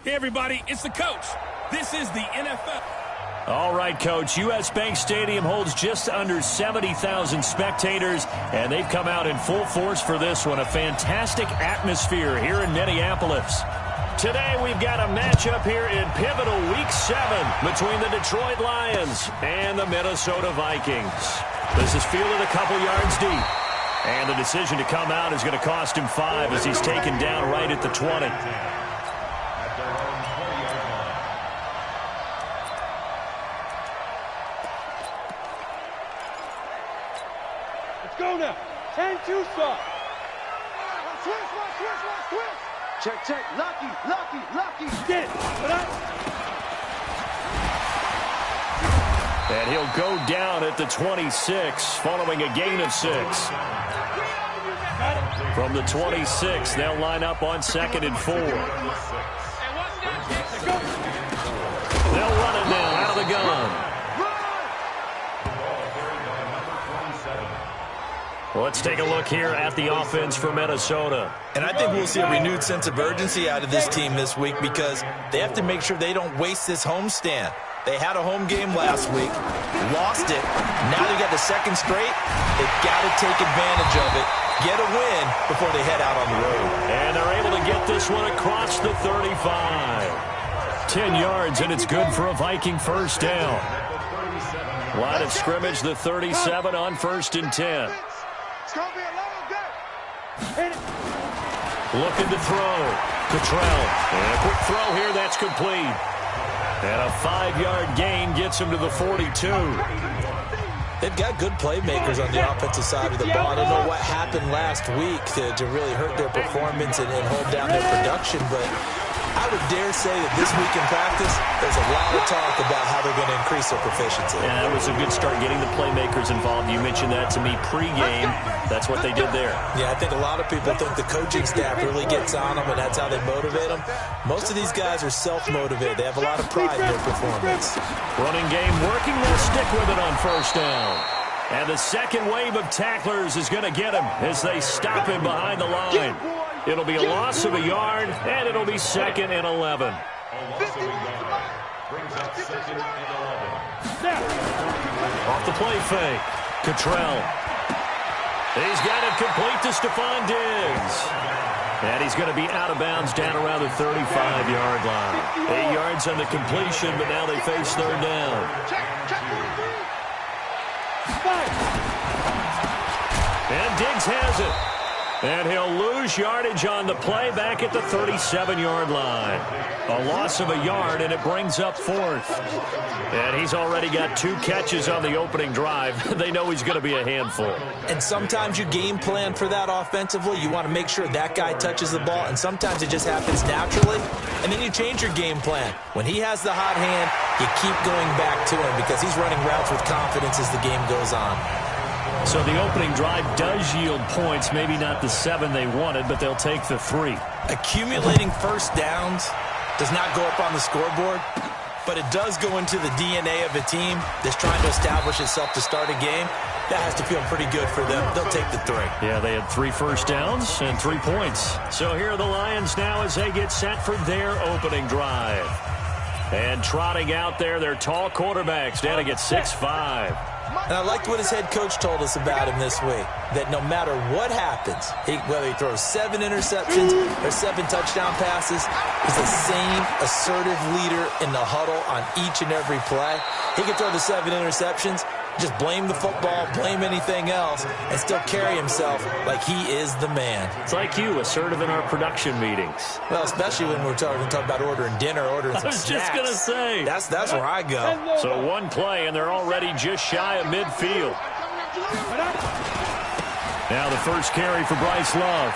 Hey, everybody, it's the coach. This is the NFL. All right, Coach. U.S. Bank Stadium holds just under 70,000 spectators, and they've come out in full force for this one. A fantastic atmosphere here in Minneapolis. Today, we've got a matchup here in pivotal Week 7 between the Detroit Lions and the Minnesota Vikings. This is fielded a couple yards deep, and the decision to come out is going to cost him 5 as he's taken down right at the 20. Go now. 10-2 stop. Switch. Check. Lucky. Get. And he'll go down at the 26 following a gain of 6. From the 26, they'll line up on 2nd and 4. They'll run it now out of the gun. Let's take a look here at the offense for Minnesota. And I think we'll see a renewed sense of urgency out of this team this week because they have to make sure they don't waste this homestand. They had a home game last week, lost it. Now they got the second straight. They've got to take advantage of it, get a win before they head out on the road. And they're able to get this one across the 35. 10 yards, and it's good for a Viking first down. Line of scrimmage, the 37 on 1st and 10. Looking to throw. Cottrell. And a quick throw here. That's complete. And a 5-yard gain gets him to the 42. They've got good playmakers on the offensive side of the ball. I don't know what happened last week to really hurt their performance and hold down their production, but I would dare say that this week in practice, there's a lot of talk about how they're going to increase their proficiency. Yeah, that was a good start getting the playmakers involved. You mentioned that to me pregame. That's what they did there. Yeah, I think a lot of people think the coaching staff really gets on them, and that's how they motivate them. Most of these guys are self-motivated. They have a lot of pride in their performance. Running game working. They'll stick with it on 1st down. And the second wave of tacklers is going to get him as they stop him behind the line. It'll be a loss of a yard, and it'll be 2nd and 11. Off the play fake. Cottrell. He's got it complete to Stephon Diggs. And he's going to be out of bounds down around the 35-yard line. 8 yards on the completion, but now they face 3rd down. And Diggs has it. And he'll lose yardage on the play back at the 37-yard line. A loss of a yard, and it brings up 4th. And he's already got 2 catches on the opening drive. They know he's going to be a handful. And sometimes you game plan for that offensively. You want to make sure that guy touches the ball, and sometimes it just happens naturally. And then you change your game plan. When he has the hot hand, you keep going back to him because he's running routes with confidence as the game goes on. So the opening drive does yield points, maybe not the 7 they wanted, but they'll take the 3. Accumulating first downs does not go up on the scoreboard, but it does go into the DNA of a team that's trying to establish itself to start a game. That has to feel pretty good for them. They'll take the 3. Yeah, they had 3 first downs and 3 points. So here are the Lions now as they get set for their opening drive. And trotting out there, their tall quarterbacks down to get 6'5". And I liked what his head coach told us about him this week, that no matter what happens, whether he throws 7 interceptions or 7 touchdown passes, he's the same assertive leader in the huddle on each and every play. He can throw the 7 interceptions, just blame the football, blame anything else, and still carry himself like he is the man. It's like you, assertive in our production meetings. Well, especially when we're talking about ordering dinner, ordering some snacks. I was just going to say. That's where I go. So 1 play, and they're already just shy of midfield. Now the first carry for Bryce Love.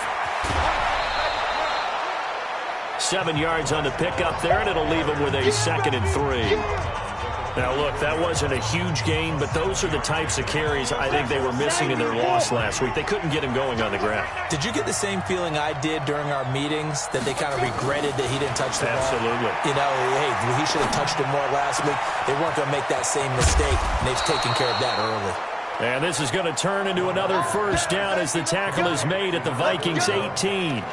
7 yards on the pickup there, and it'll leave him with a 2nd and 3. Now, look, that wasn't a huge gain, but those are the types of carries I think they were missing in their loss last week. They couldn't get him going on the ground. Did you get the same feeling I did during our meetings, that they kind of regretted that he didn't touch the ball? Absolutely. You know, hey, he should have touched it more last week. They weren't going to make that same mistake, and they've taken care of that early. And this is going to turn into another first down as the tackle is made at the Vikings 18.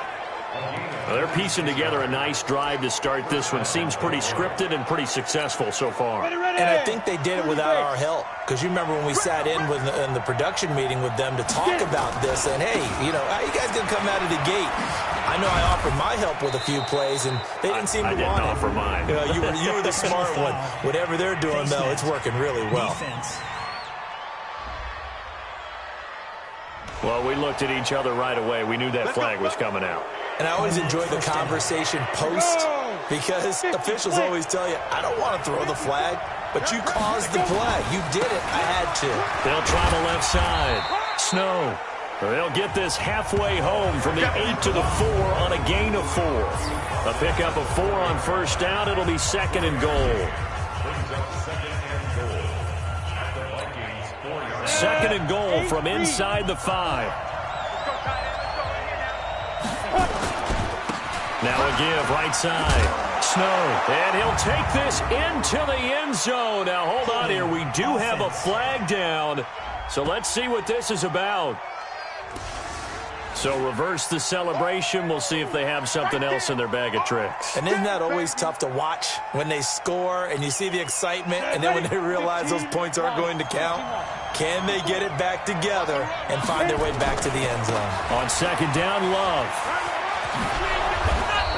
Well, they're piecing together a nice drive to start this one. Seems pretty scripted and pretty successful so far. And I think they did it without our help. Because you remember when we sat in the production meeting with them to talk about this, and hey, you know, how you guys going to come out of the gate? I know I offered my help with a few plays, and they didn't seem to want it. I didn't offer mine. You were the smart one. Whatever they're doing, though, it's working really well. Defense. Well, we looked at each other right away. We knew that flag was coming out. And I always enjoy the conversation post, because officials always tell you, I don't want to throw the flag, but you caused the play. You did it. I had to. They'll try the left side. Snow. They'll get this halfway home from the 8 to the 4 on a gain of 4. A pickup of 4 on first down. It'll be second and goal. Second and goal from inside the 5. Now a give right side. Snow. And he'll take this into the end zone. Now hold on here. We do have a flag down. So let's see what this is about. So reverse the celebration. We'll see if they have something else in their bag of tricks. And isn't that always tough to watch when they score and you see the excitement, and then when they realize those points aren't going to count? Can they get it back together and find their way back to the end zone? On second down, Love.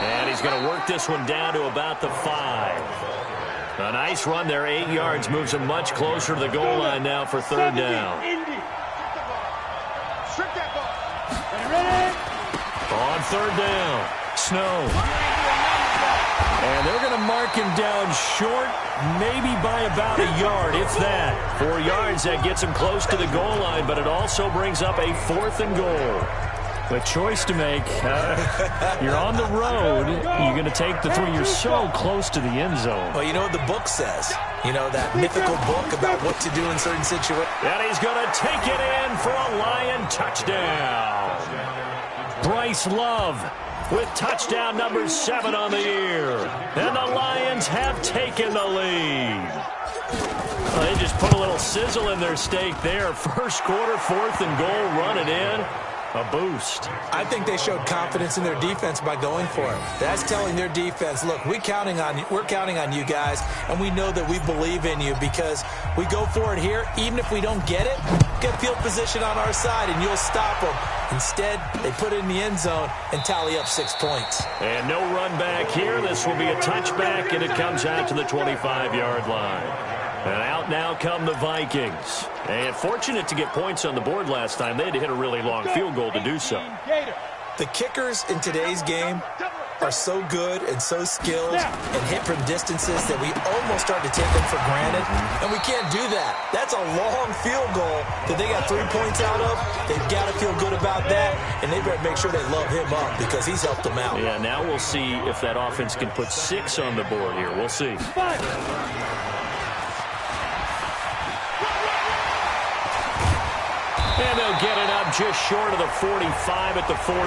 And he's going to work this one down to about the 5. A nice run there, 8 yards. Moves him much closer to the goal line now for third down. On third down, Snow. And they're going to mark him down short, maybe by about a yard, if that. 4 yards, that gets him close to the goal line, but it also brings up a 4th and goal. A choice to make. You're on the road. You're going to take the 3. You're so close to the end zone. Well, you know what the book says. You know, that mythical book about what to do in certain situations. And he's going to take it in for a Lion touchdown. Bryce Love with touchdown number 7 on the year. And the Lions have taken the lead. Well, they just put a little sizzle in their steak there. First quarter, 4th and goal, run it in. A boost. I think they showed confidence in their defense by going for it. That's telling their defense, look, we're counting on you guys, and we know that we believe in you because we go for it here. Even if we don't get it, get field position on our side, and you'll stop them. Instead, they put it in the end zone and tally up 6 points. And no run back here. This will be a touchback, and it comes out to the 25-yard line. And out now come the Vikings. And fortunate to get points on the board last time. They had to hit a really long field goal to do so. The kickers in today's game are so good and so skilled and hit from distances that we almost start to take them for granted. And we can't do that. That's a long field goal that they got 3 points out of. They've got to feel good about that, and they better make sure they love him up because he's helped them out. Yeah, now we'll see if that offense can put 6 on the board here. We'll see. And they'll get it up just short of the 45 at the 44.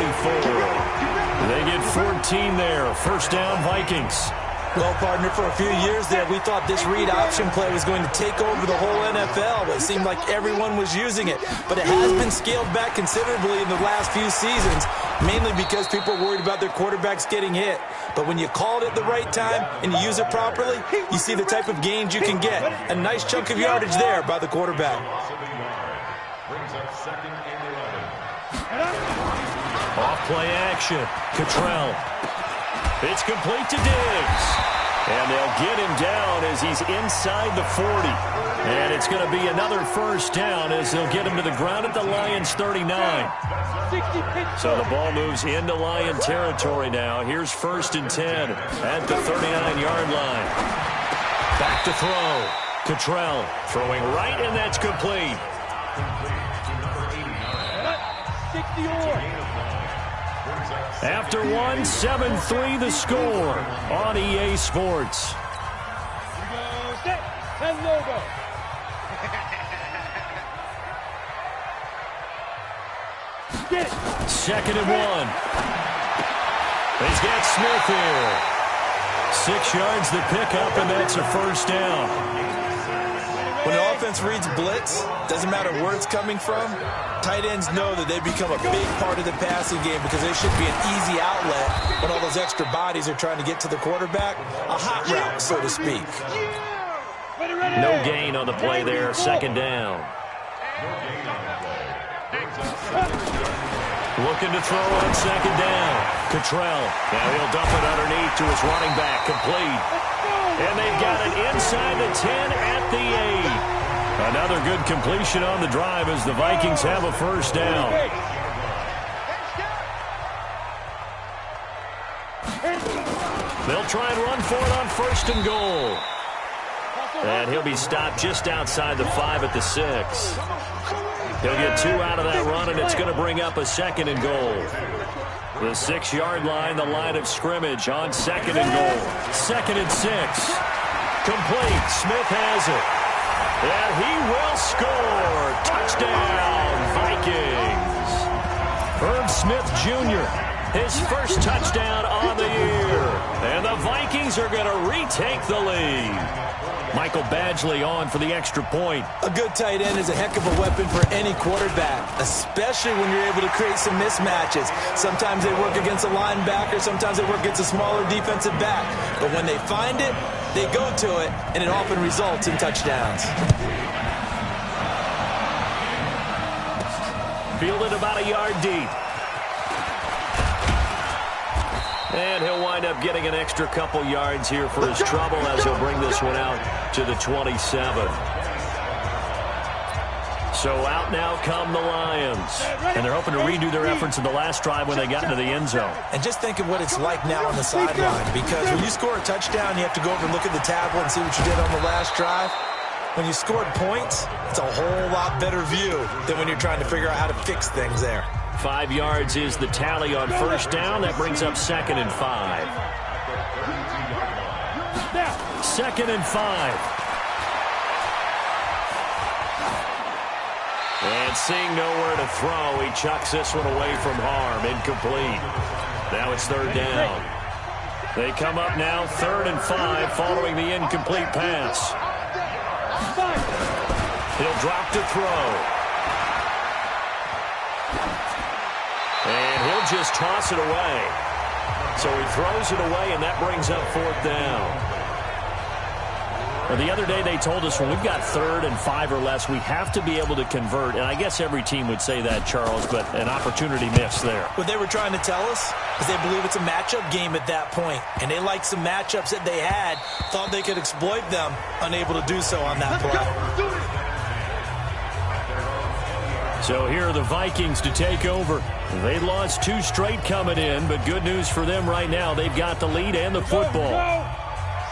They get 14 there. First down, Vikings. Well, partner, for a few years there, we thought this read option play was going to take over the whole NFL. It seemed like everyone was using it. But it has been scaled back considerably in the last few seasons, mainly because people are worried about their quarterbacks getting hit. But when you call it at the right time and you use it properly, you see the type of gains you can get. A nice chunk of yardage there by the quarterback. Off play action. Cottrell. It's complete to Diggs. And they'll get him down as he's inside the 40. And it's going to be another first down as they'll get him to the ground at the Lions 39. So the ball moves into Lion territory now. Here's 1st and 10 at the 39-yard line. Back to throw. Cottrell throwing right, and that's complete. After one, 7-3 the score on EA Sports. Second and 1. He's got Smith here. 6 yards the pickup, and that's a first down. When an offense reads blitz, doesn't matter where it's coming from, tight ends know that they become a big part of the passing game because they should be an easy outlet when all those extra bodies are trying to get to the quarterback. A hot route, so to speak. No gain on the play there, second down. Looking to throw on second down. Cottrell. Now he'll dump it underneath to his running back. Complete. And they've got it inside the 10 at the 8. Another good completion on the drive as the Vikings have a first down. They'll try and run for it on first and goal. And he'll be stopped just outside the 5 at the 6. He'll get 2 out of that run, and it's going to bring up a second and goal. The 6-yard line, the line of scrimmage on second and goal. Second and 6. Complete. Smith has it. And he will score. Touchdown, Vikings. Herb Smith Jr., his first touchdown on the year. And the Vikings are going to retake the lead. Michael Badgley on for the extra point. A good tight end is a heck of a weapon for any quarterback, especially when you're able to create some mismatches. Sometimes they work against a linebacker, sometimes they work against a smaller defensive back. But when they find it, they go to it, and it often results in touchdowns. Fielded about a yard deep. And he'll wind up getting an extra couple yards here for his trouble as he'll bring this one out to the 27. So out now come the Lions. And they're hoping to redo their efforts in the last drive when they got into the end zone. And just think of what it's like now on the sideline, because when you score a touchdown, you have to go over and look at the tablet and see what you did on the last drive. When you scored points, it's a whole lot better view than when you're trying to figure out how to fix things there. 5 yards is the tally on first down. That brings up second and 5. Second and 5. And seeing nowhere to throw, he chucks this one away from harm. Incomplete. Now it's third down. They come up now, 3rd and 5, following the incomplete pass. He'll drop to throw. And he'll just toss it away. So he throws it away, and that brings up 4th down. Well, the other day they told us when we've got 3rd and 5 or less, we have to be able to convert. And I guess every team would say that, Charles, but an opportunity missed there. What they were trying to tell us is they believe it's a matchup game at that point. And they liked some matchups that they had, thought they could exploit them, unable to do so on that play. So here are the Vikings to take over. They lost 2 straight coming in, but good news for them right now. They've got the lead and the football. Go,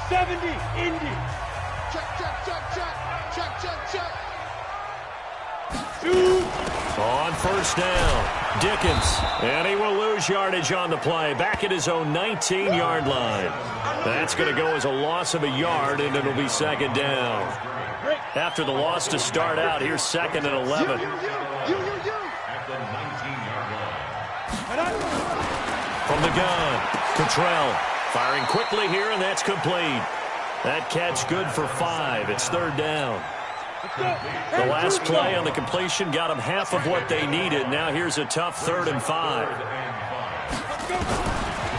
70, Indy. Check. Shoot. On first down, Dickens. And he will lose yardage on the play. Back at his own 19-yard line. That's going to go as a loss of a yard, and it'll be second down. After the loss to start out, here's 2nd and 11. From the gun, Cottrell firing quickly here, and that's complete. That catch good for 5. It's 3rd down. The last play on the completion got them half of what they needed. Now here's a tough 3rd and 5.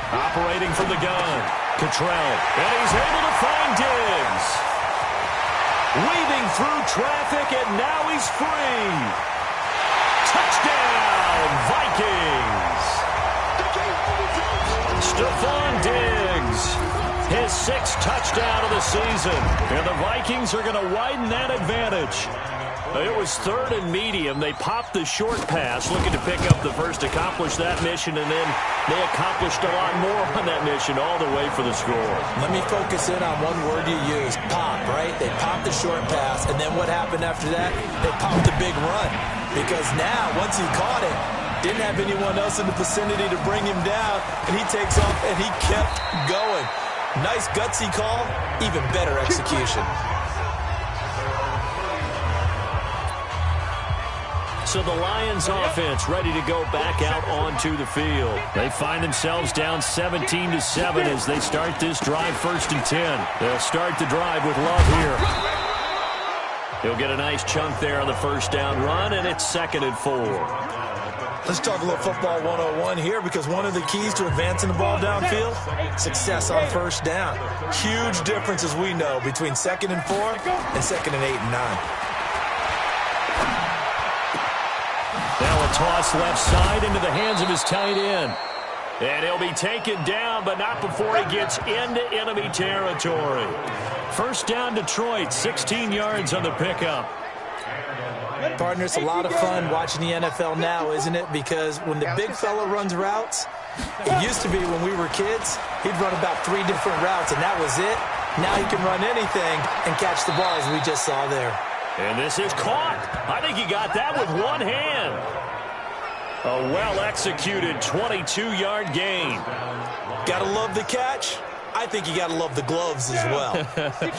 Operating from the gun, Cottrell, and he's able to find Diggs. Weaving through traffic, and now he's free. Touchdown, Vikings. Stephon Diggs, his 6th touchdown of the season. And the Vikings are going to widen that advantage. It was 3rd and medium. They popped the short pass, looking to pick up the first, accomplish that mission, and then they accomplished a lot more on that mission all the way for the score. Let me focus in on one word you used, pop, right? They popped the short pass, and then what happened after that? They popped the big run. Because now, once he caught it, didn't have anyone else in the vicinity to bring him down, and he takes off, and he kept going. Nice gutsy call, even better execution. So the Lions offense ready to go back out onto the field. They find themselves down 17-7 as they start this drive 1st and 10. They'll start the drive with Love here. He'll get a nice chunk there on the first down run, and it's 2nd and 4. Let's talk a little football 101 here, because one of the keys to advancing the ball downfield, success on first down. Huge difference, as we know, between 2nd and 4 and 2nd and 8 and 9. Now a toss left side into the hands of his tight end. And he'll be taken down, but not before he gets into enemy territory. First down, Detroit, 16 yards on the pickup. Partner, it's a lot of fun watching the NFL now, isn't it? Because when the big fella runs routes, it used to be when we were kids, he'd run about 3 different routes, and that was it. Now he can run anything and catch the ball, as we just saw there. And this is caught. I think he got that with one hand. A well-executed 22-yard gain. Gotta love the catch. I think you gotta love the gloves as well.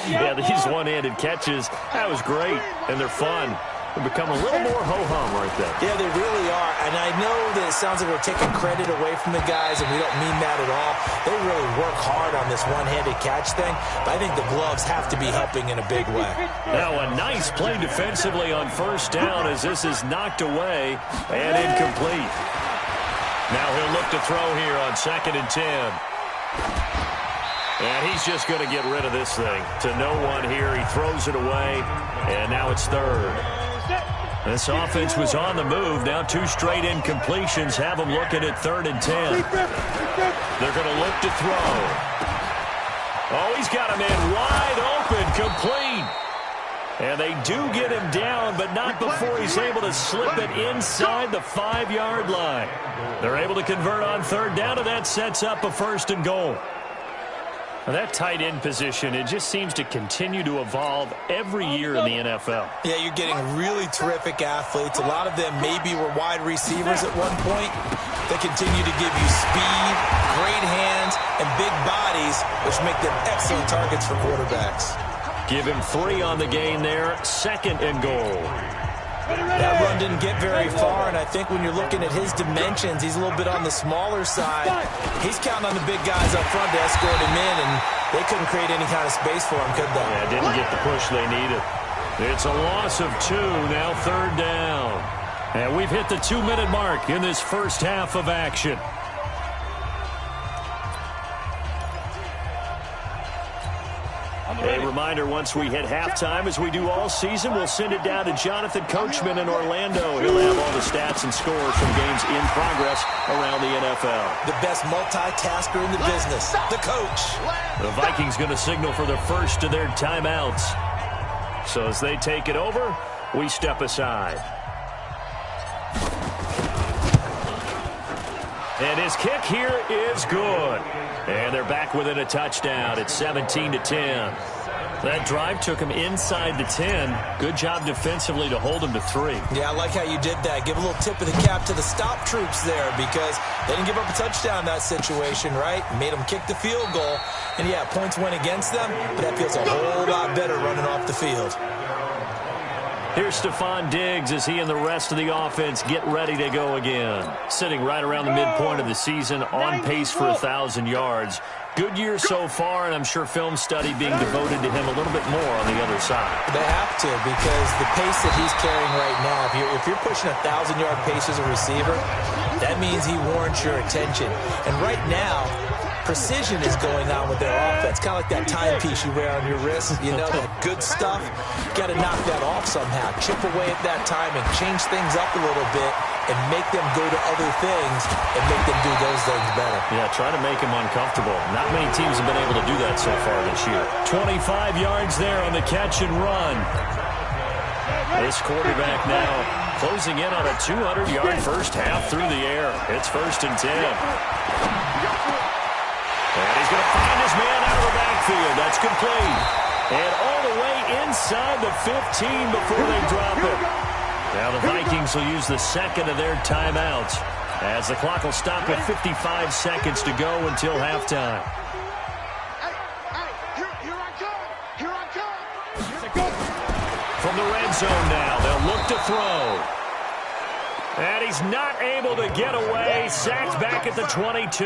Yeah, these one-handed catches, that was great, and they're fun. They become a little more ho-hum right there. Yeah, they really are. And I know that it sounds like we're taking credit away from the guys, and we don't mean that at all. They really work hard on this one-handed catch thing, but I think the gloves have to be helping in a big way. Now a nice play defensively on first down as this is knocked away and incomplete. Now he'll look to throw here on 2nd and 10. And he's just going to get rid of this thing. To no one here, he throws it away, and now it's 3rd. This offense was on the move. Now 2 straight incompletions have them looking at 3rd and 10. They're going to look to throw. Oh, he's got him in wide open, complete. And they do get him down, but not before he's able to slip it inside the 5-yard line. They're able to convert on 3rd down, and that sets up a 1st and goal. Now that tight end position, it just seems to continue to evolve every year in the NFL. Yeah, you're getting really terrific athletes. A lot of them maybe were wide receivers at one point. They continue to give you speed, great hands, and big bodies, which make them excellent targets for quarterbacks. Give him 3 on the gain there, 2nd and goal. That run didn't get very far, and I think when you're looking at his dimensions, he's a little bit on the smaller side. He's counting on the big guys up front to escort him in, and they couldn't create any kind of space for him, could they? Yeah, didn't get the push they needed. It's a loss of 2, now 3rd down. And we've hit the 2-minute mark in this first half of action. A reminder, once we hit halftime, as we do all season, we'll send it down to Jonathan Coachman in Orlando. He'll have all the stats and scores from games in progress around the NFL. The best multitasker in the business, the coach. The Vikings going to signal for the first of their timeouts. So as they take it over, we step aside. And his kick here is good. And they're back within a touchdown. It's 17-10. That drive took him inside the 10. Good job defensively to hold him to 3. Yeah, I like how you did that. Give a little tip of the cap to the stop troops there, because they didn't give up a touchdown in that situation, right? Made them kick the field goal. And, yeah, points went against them, but that feels a whole lot better running off the field. Here's Stephon Diggs as he and the rest of the offense get ready to go again. Sitting right around the midpoint of the season, on pace for 1,000 yards. Good year so far, and I'm sure film study being devoted to him a little bit more on the other side. They have to, because the pace that he's carrying right now, if you're pushing 1,000-yard pace as a receiver, that means he warrants your attention. And right now, precision is going on with their offense. Kind of like that timepiece you wear on your wrist, you know, that good stuff. Got to knock that off somehow. Chip away at that timing, change things up a little bit, and make them go to other things and make them do those things better. Yeah, try to make them uncomfortable. Not many teams have been able to do that so far this year. 25 yards there on the catch and run. This quarterback now closing in on a 200-yard first half through the air. It's 1st and 10. And he's going to find his man out of the backfield. That's complete. And all the way inside the 15 before they drop it. Now the Vikings will use the 2nd of their timeouts, as the clock will stop with 55 seconds to go until halftime. From the red zone now, they'll look to throw. And he's not able to get away. Sacked back at the 22.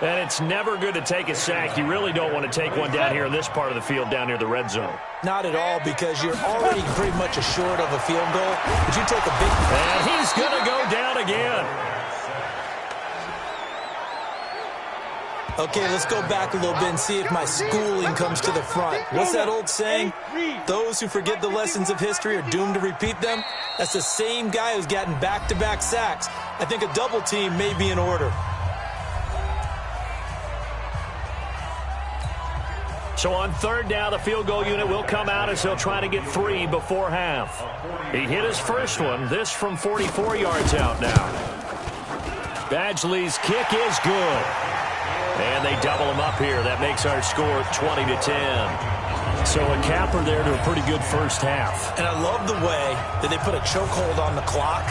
And it's never good to take a sack. You really don't want to take one down here in this part of the field down near the red zone. Not at all, because you're already pretty much assured of a field goal. But you take a big... And he's going to go down again. Okay, let's go back a little bit and see if my schooling comes to the front. What's that old saying? Those who forget the lessons of history are doomed to repeat them. That's the same guy who's gotten back-to-back sacks. I think a double team may be in order. So on third down, the field goal unit will come out as he'll try to get 3 before half. He hit his first one, this from 44 yards out now. Badgley's kick is good. And they double him up here. That makes our score 20-10. So a capper there to a pretty good first half. And I love the way that they put a chokehold on the clock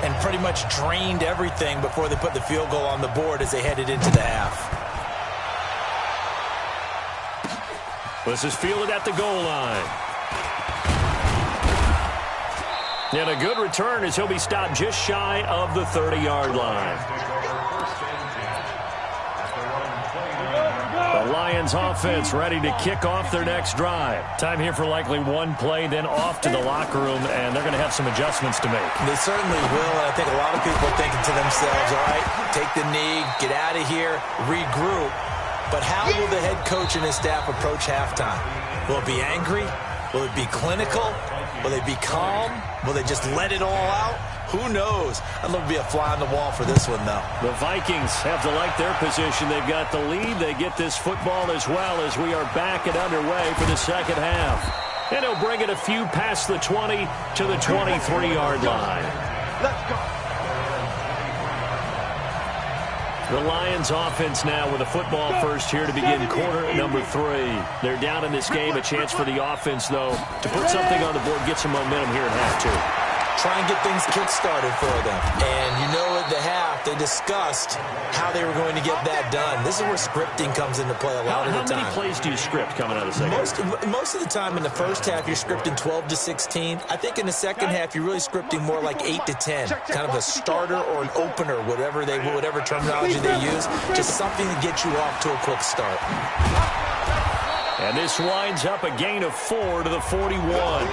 and pretty much drained everything before they put the field goal on the board as they headed into the half. This is fielded at the goal line. And a good return as he'll be stopped just shy of the 30-yard line. The Lions offense ready to kick off their next drive. Time here for likely one play, then off to the locker room, and they're going to have some adjustments to make. They certainly will, and I think a lot of people are thinking to themselves, all right, take the knee, get out of here, regroup. But how will the head coach and his staff approach halftime? Will it be angry? Will it be clinical? Will they be calm? Will they just let it all out? Who knows? I'd love to be a fly on the wall for this one, though. The Vikings have to like their position. They've got the lead. They get this football as well as we are back and underway for the second half. And he'll bring it a few past the 20 to the 23-yard line. Let's go. The Lions offense now with a football first here to begin quarter number 3. They're down in this game. A chance for the offense, though, to put something on the board, get some momentum here in half 2. Try and get things kick-started for them. And you know at the half, they discussed how they were going to get that done. This is where scripting comes into play a lot of the time. How many plays do you script coming out of the second? Most of the time in the first half, you're scripting 12 to 16. I think in the second half, you're really scripting more like 8 to 10. Kind of a starter or an opener, whatever terminology they use. Just something to get you off to a quick start. And this winds up a gain of 4 to the 41.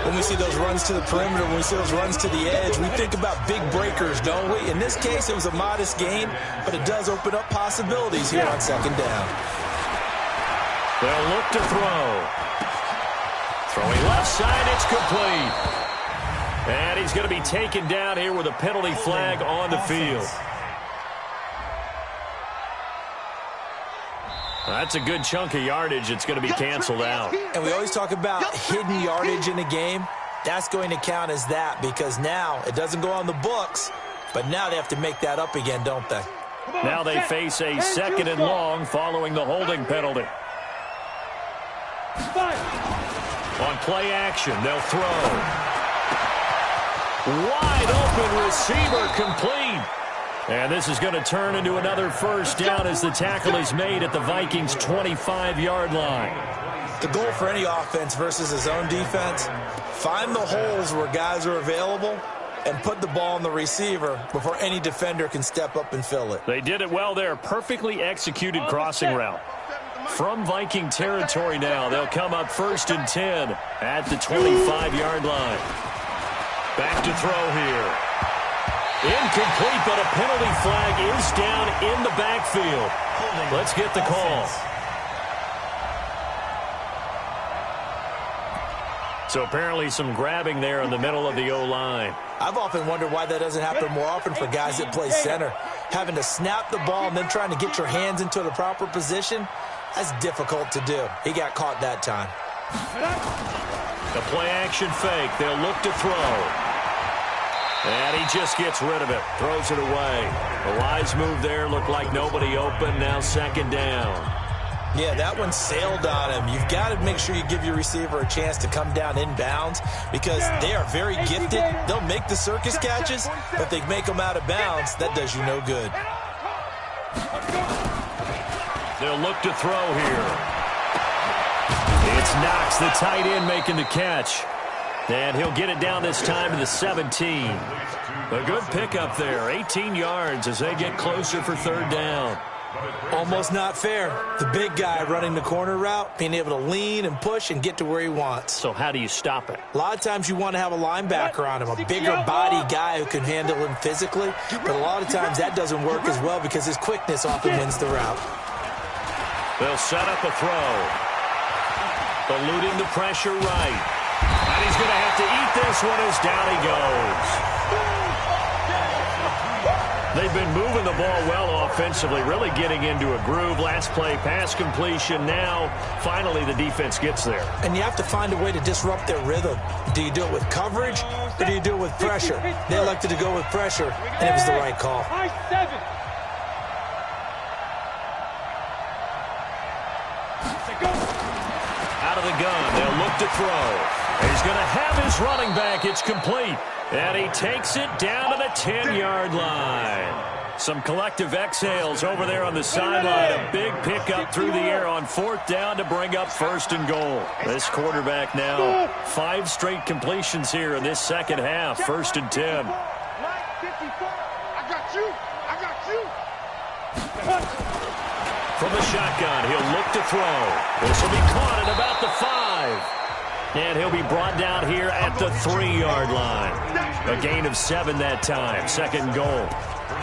When we see those runs to the perimeter, when we see those runs to the edge, we think about big breakers, don't we? In this case, it was a modest gain, but it does open up possibilities here on second down. They'll look to throw. Throwing left side, it's complete. And he's going to be taken down here with a penalty flag on the field. That's a good chunk of yardage. It's going to be canceled out. And we always talk about hidden yardage in a game. That's going to count as that because now it doesn't go on the books, but now they have to make that up again, don't they? Now they face a second and long following the holding penalty. On play action, they'll throw. Wide open receiver complete. And this is going to turn into another first down as the tackle is made at the Vikings' 25-yard line. The goal for any offense versus his own defense, find the holes where guys are available and put the ball on the receiver before any defender can step up and fill it. They did it well there. Perfectly executed crossing route. From Viking territory now, they'll come up 1st and 10 at the 25-yard line. Back to throw here. Incomplete, but a penalty flag is down in the backfield. Let's get the call. So apparently some grabbing there in the middle of the O-line. I've often wondered why that doesn't happen more often for guys that play center. Having to snap the ball and then trying to get your hands into the proper position, that's difficult to do. He got caught that time. The play action fake. They'll look to throw. And he just gets rid of it. Throws it away. A wise move there. Looked like nobody open. Now second down. Yeah, that one sailed on him. You've got to make sure you give your receiver a chance to come down inbounds because they are very gifted. They'll make the circus catches, but if they make them out of bounds, that does you no good. They'll look to throw here. It's Knox, the tight end, making the catch. And he'll get it down this time to the 17. A good pickup there, 18 yards as they get closer for third down. Almost not fair. The big guy running the corner route, being able to lean and push and get to where he wants. So how do you stop it? A lot of times you want to have a linebacker on him, a bigger body guy who can handle him physically. But a lot of times that doesn't work as well because his quickness often wins the route. They'll set up a throw. Eluding the pressure right. And he's going to have to eat this one as down he goes. They've been moving the ball well offensively, really getting into a groove. Last play, pass completion. Now, finally, the defense gets there. And you have to find a way to disrupt their rhythm. Do you do it with coverage, or do you do it with pressure? They elected to go with pressure, and it was the right call. Out of the gun, they'll look to throw. He's going to have his running back. It's complete. And he takes it down to the 10-yard line. Some collective exhales over there on the sideline. A big pickup through the air on fourth down to bring up first and goal. This quarterback now 5 straight completions here in this second half. First and 10. I got you. From the shotgun, he'll look to throw. This will be caught at about the 5. And he'll be brought down here at the 3-yard line. A gain of 7 that time. Second goal.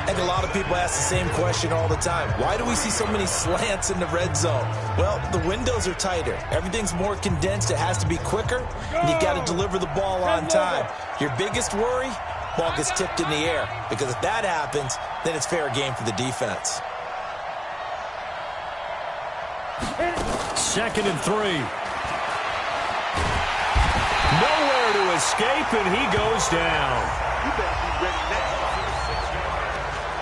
And a lot of people ask the same question all the time. Why do we see so many slants in the red zone? Well, the windows are tighter. Everything's more condensed. It has to be quicker. And you've got to deliver the ball on time. Your biggest worry? Ball gets tipped in the air. Because if that happens, then it's fair game for the defense. Second and 3. Nowhere to escape, and he goes down.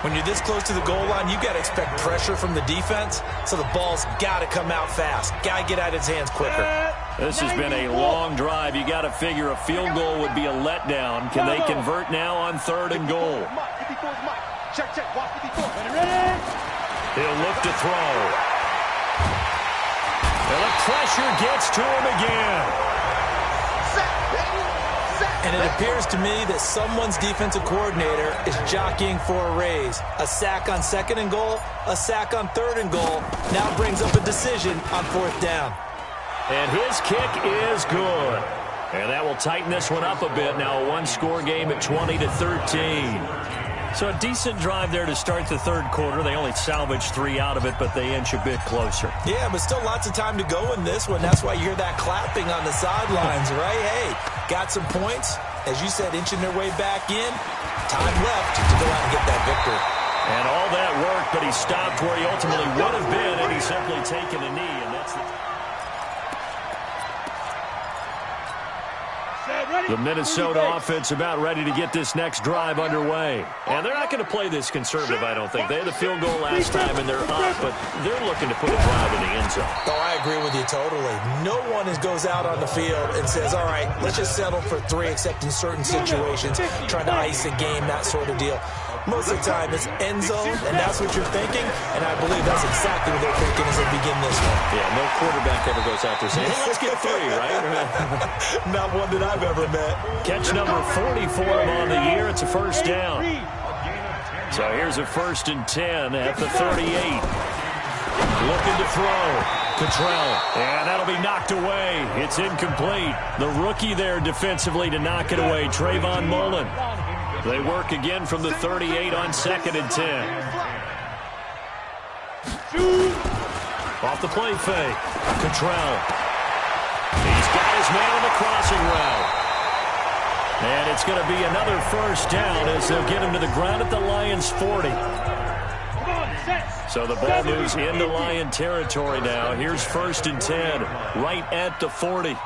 When you're this close to the goal line, you got to expect pressure from the defense, so the ball's got to come out fast. Got to get out of his hands quicker. This has been a long drive. You got to figure a field goal would be a letdown. Can they convert now on third and goal? He'll look to throw. And the pressure gets to him again. And it appears to me that someone's defensive coordinator is jockeying for a raise. A sack on second and goal, a sack on third and goal, now brings up a decision on fourth down. And his kick is good. And that will tighten this one up a bit. Now a one-score game at 20-13. So a decent drive there to start the third quarter. They only salvaged 3 out of it, but they inch a bit closer. Yeah, but still lots of time to go in this one. That's why you hear that clapping on the sidelines, right? Hey, got some points. As you said, inching their way back in. Time left to go out and get that victory. And all that work, but he stopped where he ultimately would have been, and he's simply taken a knee, and that's the Minnesota offense about ready to get this next drive underway. And they're not going to play this conservative, I don't think. They had the field goal last time, and they're up, but they're looking to put a drive in the end zone. Oh, I agree with you totally. No one goes out on the field and says, all right, let's just settle for 3, except in certain situations, trying to ice a game, that sort of deal. Most of the time, it's end zone, and that's what you're thinking, and I believe that's exactly what they're thinking as they begin this one. Yeah, no quarterback ever goes out there saying, hey, let's get 3, right? Not one that I've ever met. Catch number 40 for him on the year. It's a first down. So here's a first and 10 at the 38. Looking to throw. Cottrell. And that'll be knocked away. It's incomplete. The rookie there defensively to knock it away, Trayvon Mullen. They work again from the 38 on second and 10. Off the play fake. Cottrell. He's got his man on the crossing route. And it's going to be another first down as they'll get him to the ground at the Lions' 40. So the ball moves into Lion territory now. Here's first and 10, right at the 40.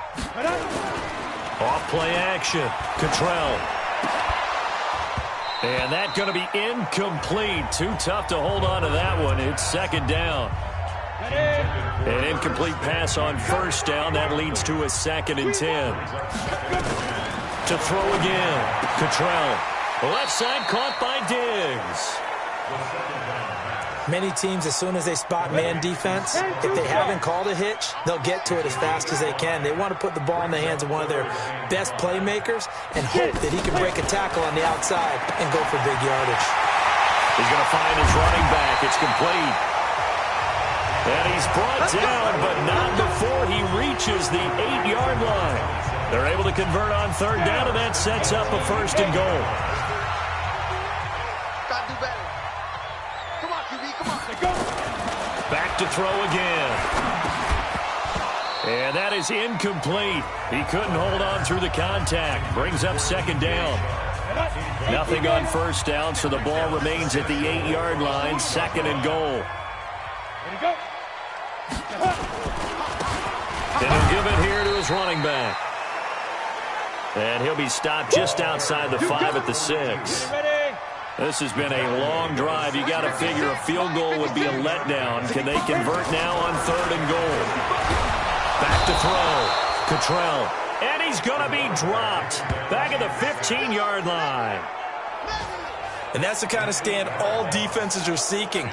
Off play action. Cottrell. And that's going to be incomplete. Too tough to hold on to that one. It's second down. An incomplete pass on first down. That leads to a second and 10. To throw again. Cottrell. Left side caught by Diggs. Many teams, as soon as they spot man defense, if they haven't called a hitch, they'll get to it as fast as they can. They want to put the ball in the hands of one of their best playmakers and hope that he can break a tackle on the outside and go for big yardage. He's going to find his running back. It's complete. And he's brought down, but not before he reaches the 8-yard line. They're able to convert on third down, and that sets up a first and goal. Back to throw again. And that is incomplete. He couldn't hold on through the contact. Brings up second down. Nothing on first down, so the ball remains at the 8-yard line, second and goal. And he'll give it here to his running back. And he'll be stopped just outside the 5 at the 6. This has been a long drive. You got to figure a field goal would be a letdown. Can they convert now on third and goal? Back to throw. Cottrell. And he's going to be dropped. Back at the 15-yard line. And that's the kind of stand all defenses are seeking.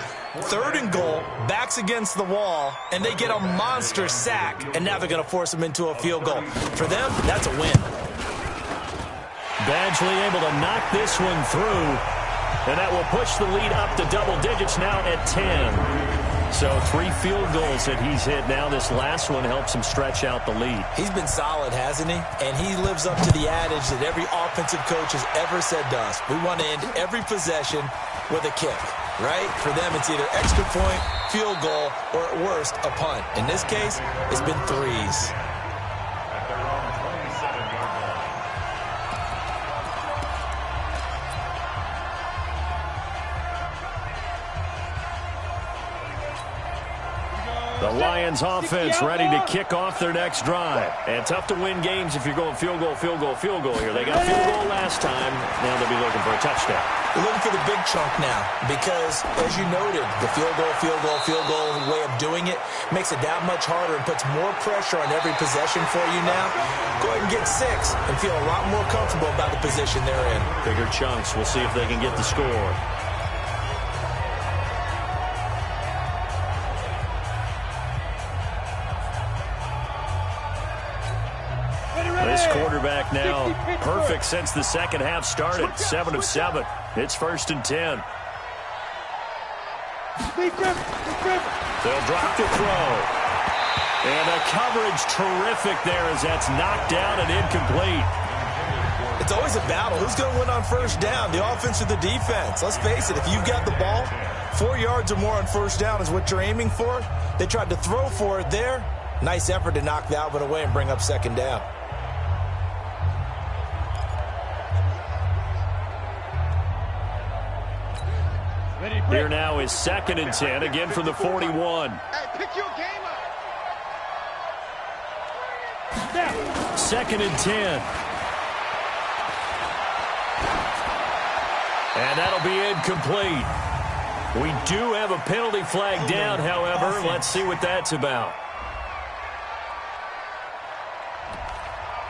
Third and goal, backs against the wall, and they get a monster sack. And now they're going to force them into a field goal. For them, that's a win. Badgley able to knock this one through. And that will push the lead up to double digits now at 10. So 3 field goals that he's hit now. This last one helps him stretch out the lead. He's been solid, hasn't he? And he lives up to the adage that every offensive coach has ever said to us. We want to end every possession with a kick, right? For them, it's either extra point, field goal, or at worst, a punt. In this case, it's been 3s. The Lions offense ready to kick off their next drive. And tough to win games if you're going field goal, field goal, field goal here. They got field goal last time. Now they'll be looking for a touchdown. They're looking for the big chunk now because, as you noted, the field goal way of doing it makes it that much harder and puts more pressure on every possession for you now. Go ahead and get 6 and feel a lot more comfortable about the position they're in. Bigger chunks. We'll see if they can get the score. This quarterback now perfect since the second half started. 7 of 7. It's first and 10. They'll drop the throw. And the coverage terrific there as that's knocked down and incomplete. It's always a battle. Who's going to win on first down, the offense or the defense? Let's face it, if you've got the ball, 4 yards or more on first down is what you're aiming for. They tried to throw for it there. Nice effort to knock that one away and bring up second down. Here now is second and 10, again from the 41. Second and 10. And that'll be incomplete. We do have a penalty flag down, however. Let's see what that's about.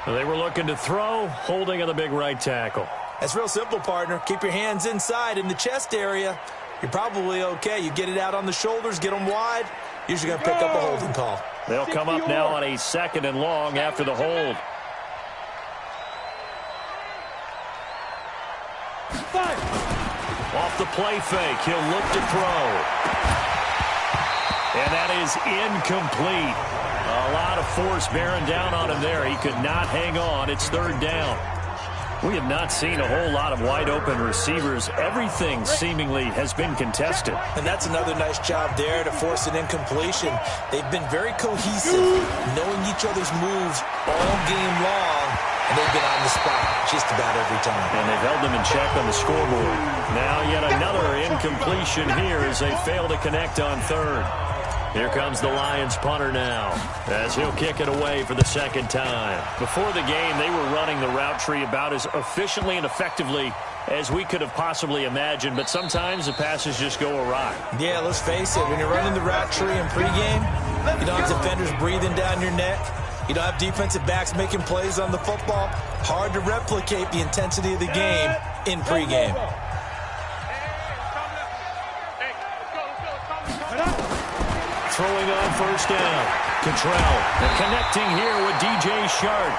They were looking to throw, holding on the big right tackle. That's real simple, partner. Keep your hands inside in the chest area. You're probably okay. You get it out on the shoulders, get them wide. Usually going to pick up a holding call. They'll come up now on a second and long after the hold. Off the play fake, he'll look to throw. And that is incomplete. A lot of force bearing down on him there. He could not hang on. It's third down. We have not seen a whole lot of wide-open receivers. Everything seemingly has been contested. And that's another nice job there to force an incompletion. They've been very cohesive, knowing each other's moves all game long, and they've been on the spot just about every time. And they've held them in check on the scoreboard. Now yet another incompletion here as they fail to connect on third. Here comes the Lions punter now as he'll kick it away for the second time. Before the game, they were running the route tree about as efficiently and effectively as we could have possibly imagined, but sometimes the passes just go awry. Yeah, let's face it. When you're running the route tree in pregame, you don't have defenders breathing down your neck. You don't have defensive backs making plays on the football. Hard to replicate the intensity of the game in pregame. throwing on first down. Cottrell connecting here with DJ Shark.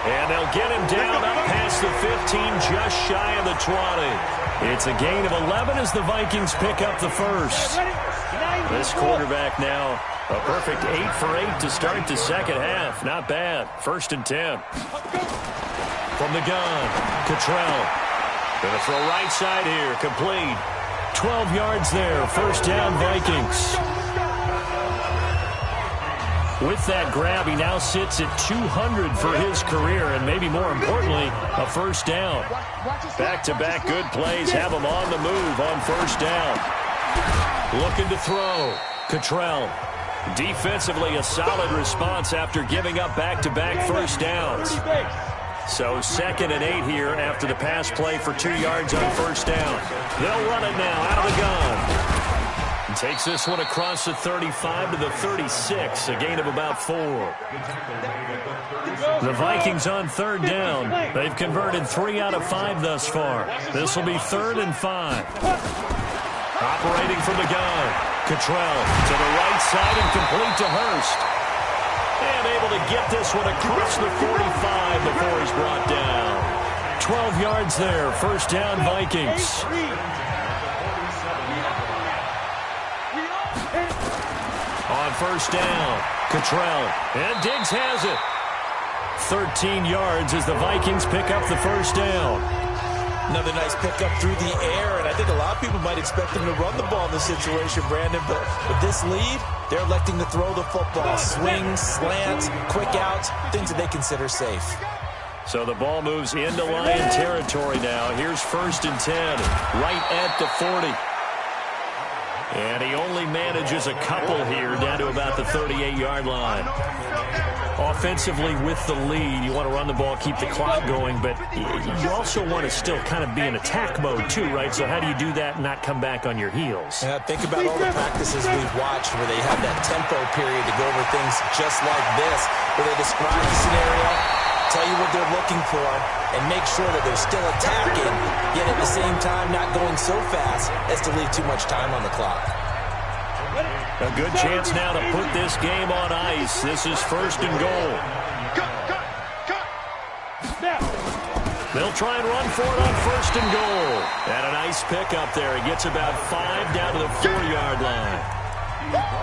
And they'll get him down up past the 15, just shy of the 20. It's a gain of 11 as the Vikings pick up the first. This quarterback now a perfect 8 for 8 to start the second half. Not bad. 1st and 10. From the gun, Cottrell. Going to throw right side here. Complete. 12 yards there. First down, Vikings. With that grab, he now sits at 200 for his career, and maybe more importantly, a first down. Back-to-back good plays have him on the move on first down. Looking to throw. Cottrell. Defensively, a solid response after giving up back-to-back first downs. So 2nd and 8 here after the pass play for 2 yards on first down. They'll run it now out of the gun. And takes this one across the 35 to the 36, a gain of about 4. The Vikings on 3rd down. They've converted 3 out of 5 thus far. This will be 3rd and 5. Operating from the gun. Cottrell to the right side and complete to Hurst. And able to get this one across the 45 before he's brought down. 12 yards there. First down, Vikings. On first down, Cottrell. And Diggs has it. 13 yards as the Vikings pick up the first down. Another nice pickup through the air, and I think a lot of people might expect them to run the ball in this situation, Brandon, but with this lead, they're electing to throw the football. Swings, slants, quick outs, things that they consider safe. So the ball moves into Lion territory now. Here's 1st and 10, right at the 40. And he only manages a couple here down to about the 38-yard line. Offensively with the lead, you want to run the ball, keep the clock going, but you also want to still kind of be in attack mode too, right? So how do you do that and not come back on your heels? Yeah, think about all the practices we've watched where they have that tempo period to go over things just like this, where they describe the scenario, tell you what they're looking for, and make sure that they're still attacking, yet at the same time not going so fast as to leave too much time on the clock. A good chance now to put this game on ice. This is 1st and goal. They'll try and run for it on 1st and goal. And a nice pickup there. He gets about 5 down to the 4-yard line.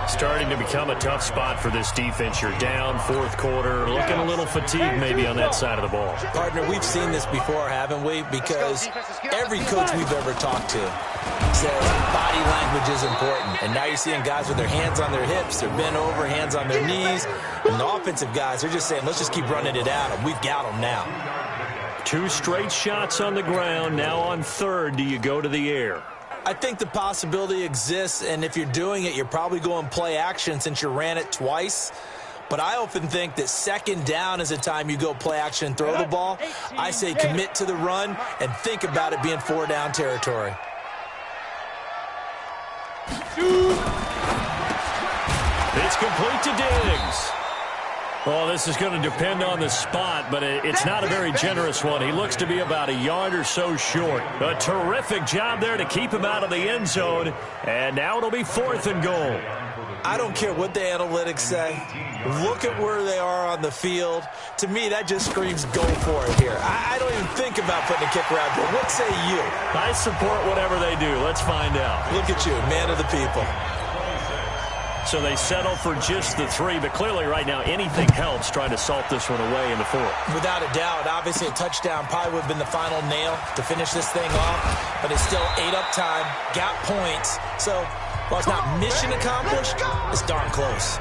Starting to become a tough spot for this defense. You're down 4th quarter, looking a little fatigued maybe on that side of the ball. Partner, we've seen this before, haven't we? Because every coach we've ever talked to says body language is important. And now you're seeing guys with their hands on their hips, they're bent over, hands on their knees. And the offensive guys, they're just saying, let's just keep running it at them. We've got them now. 2 straight shots on the ground. Now on 3rd, do you go to the air? I think the possibility exists, and if you're doing it, you're probably going play action since you ran it twice. But I often think that 2nd down is a time you go play action and throw the ball. I say commit to the run and think about it being 4 down territory. It's complete to Diggs. Well, this is going to depend on the spot, but it's not a very generous one. He looks to be about a yard or so short. A terrific job there to keep him out of the end zone. And now it'll be 4th and goal. I don't care what the analytics say. Look at where they are on the field. To me, that just screams go for it here. I don't even think about putting a kicker out there. What say you? I support whatever they do. Let's find out. Look at you, man of the people. So they settle for just the 3, but clearly right now anything helps trying to salt this one away in the 4th. Without a doubt, obviously a touchdown probably would have been the final nail to finish this thing off, but it's still 8 up time, got points, so while it's not mission accomplished, it's darn close.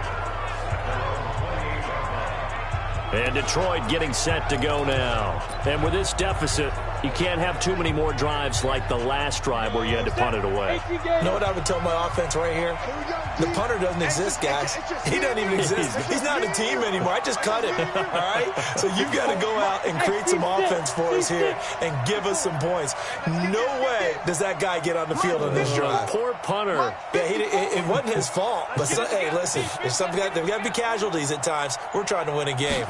And Detroit getting set to go now. And with this deficit, you can't have too many more drives like the last drive where you had to punt it away. You know what I would tell my offense right here? The punter doesn't exist, guys. He doesn't even exist. He's not a team anymore. I just cut him, all right? So you've got to go out and create some offense for us here and give us some points. No way does that guy get on the field on this drive. Poor punter. Yeah, it wasn't his fault. But, hey, listen, there's got to be casualties at times. We're trying to win a game.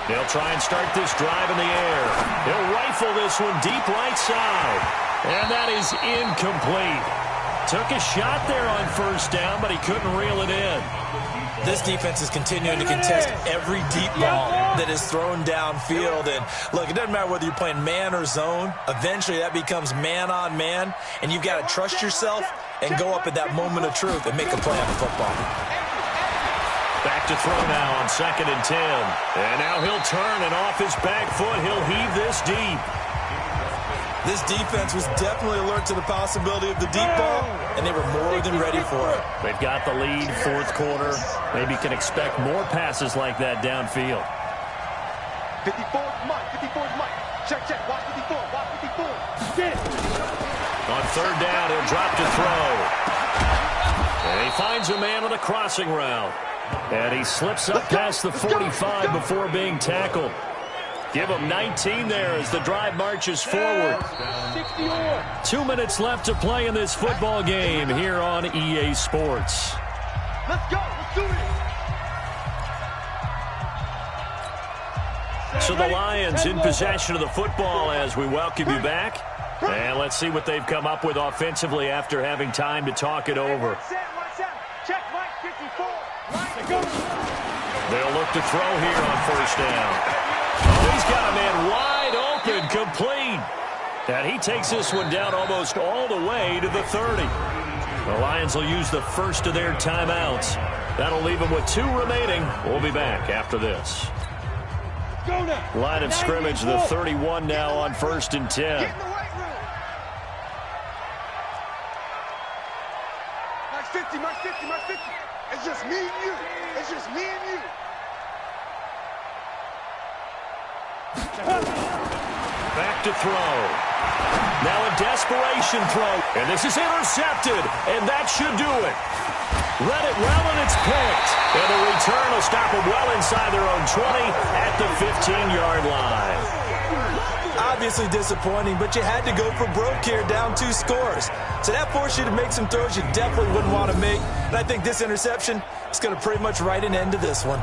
They'll try and start this drive in the air. They'll rifle this one deep right side. And that is incomplete. Took a shot there on first down, but he couldn't reel it in. This defense is continuing to contest every deep ball that is thrown downfield. And, look, it doesn't matter whether you're playing man or zone. Eventually, that becomes man-on-man, and you've got to trust yourself and go up at that moment of truth and make a play on the football. Back to throw now on 2nd and 10. And now he'll turn, and off his back foot, he'll heave this deep. This defense was definitely alert to the possibility of the deep ball, and they were more than ready for it. They've got the lead, 4th quarter. Maybe can expect more passes like that downfield. 54 is Mike. 54 is Mike. Check, check. Watch 54. Watch 54. Get it. On 3rd down, he'll drop to throw. And he finds a man on the crossing route. And he slips up past the 45 before being tackled. Give him 19 there as the drive marches forward. 2 minutes left to play in this football game here on EA Sports. Let's go. Let's do it. So the Lions in possession of the football as we welcome you back. And let's see what they've come up with offensively after having time to talk it over. Check Mike 54. They'll look to throw here on first down. Oh, he's got a man wide open, complete. And he takes this one down almost all the way to the 30. The Lions will use the first of their timeouts. That'll leave them with 2 remaining. We'll be back after this. Line of scrimmage, the 31 now on 1st and 10. Mark 50, Mark 50, Mark 50. It's just me and you. It's just me and you. Back to throw. Now a desperation throw. And this is intercepted. And that should do it. Read it well, and it's picked. And the return will stop them well inside their own 20 at the 15-yard line. Obviously disappointing, but you had to go for broke here, down 2 scores. So that forced you to make some throws you definitely wouldn't want to make. And I think this interception is going to pretty much write an end to this one.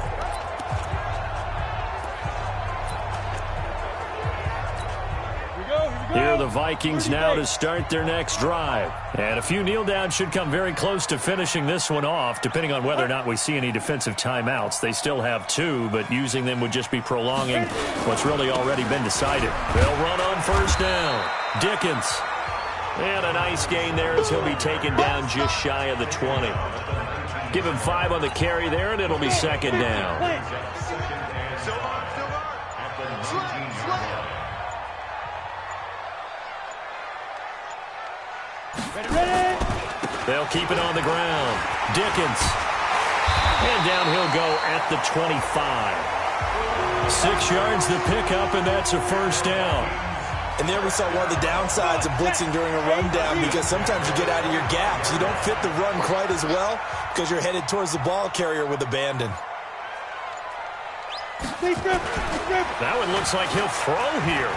Here are the Vikings now to start their next drive. And a few kneel downs should come very close to finishing this one off, depending on whether or not we see any defensive timeouts. They still have 2, but using them would just be prolonging what's really already been decided. They'll run on first down. Dickens. And a nice gain there as he'll be taken down just shy of the 20. Give him 5 on the carry there, and it'll be 2nd down. They'll keep it on the ground. Dickens. And down he'll go at the 25. 6 yards the pickup, and that's a first down. And there we saw one of the downsides of blitzing during a rundown, because sometimes you get out of your gaps. You don't fit the run quite as well because you're headed towards the ball carrier with abandon. That one looks like he'll throw here.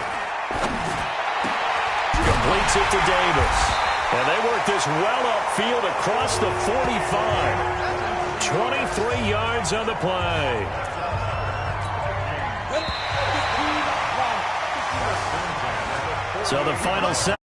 Completes it to Davis. And they work this well upfield across the 45. 23 yards on the play. So the final set.